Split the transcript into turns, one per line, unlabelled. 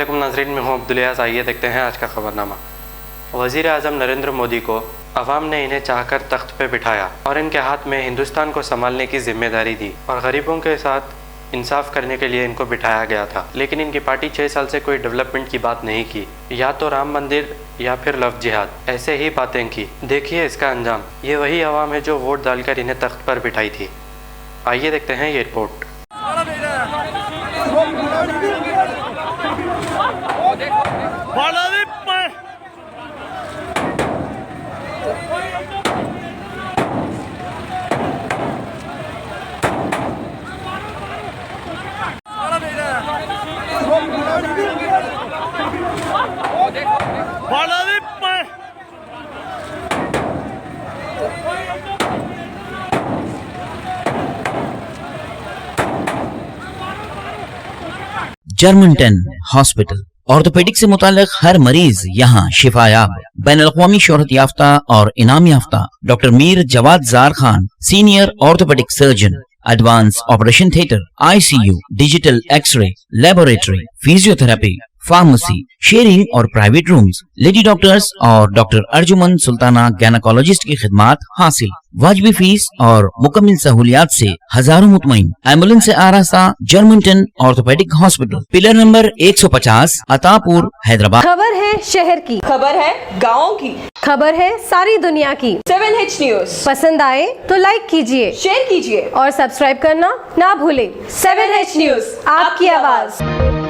अस्सलामुअलैकुम नाज़रीन, मैं हूँ अब्दुल याज़। आइए देखते हैं आज का खबरनामा। वज़ीर आज़म नरेंद्र मोदी को अवाम ने इन्हें चाहकर तख्त पे बिठाया और इनके हाथ में हिंदुस्तान को संभालने की जिम्मेदारी दी और गरीबों के साथ इंसाफ करने के लिए इनको बिठाया गया था। लेकिन इनकी पार्टी 6 साल से कोई डेवलपमेंट की बात नहीं की, या तो राम मंदिर या फिर लव जिहाद, ऐसे ही बातें की। देखिए इसका अंजाम। ये वही अवाम है जो वोट डालकर इन्हें तख्त पर बिठाई थी। आइए देखते हैं ये रिपोर्ट।
जर्मनटन हॉस्पिटल ऑर्थोपेडिक से मुताल्लिक हर मरीज यहाँ शिफायाब। बैनुल-अक़वामी शोहरत याफ्ता और इनाम याफ्ता doctor Mir Jawad Zar Khan, senior orthopaedic surgeon, advance operation theatre, ICU, digital x ray, laboratory, physiotherapy, pharmacy, sharing और प्राइवेट रूम्स, लेडी डॉक्टर्स और डॉक्टर अर्जुमन सुल्ताना गैनकोलॉजिस्ट की खिदमात हासिल। वाजिबी फीस और मुकम्मल सहूलियात से हजारों मुतमईन। एम्बुलेंस से आरास्ता जर्मनटन orthopaedic hospital, pillar number 150, Attapur, Hyderabad.
खबर है शहर की,
खबर है गाँव की,
खबर है सारी दुनिया की।
7H न्यूज
पसंद आए तो लाइक कीजिए,
शेयर कीजिए
और सब्सक्राइब करना ना भूलें।
7H न्यूज,
आपकी आवाज।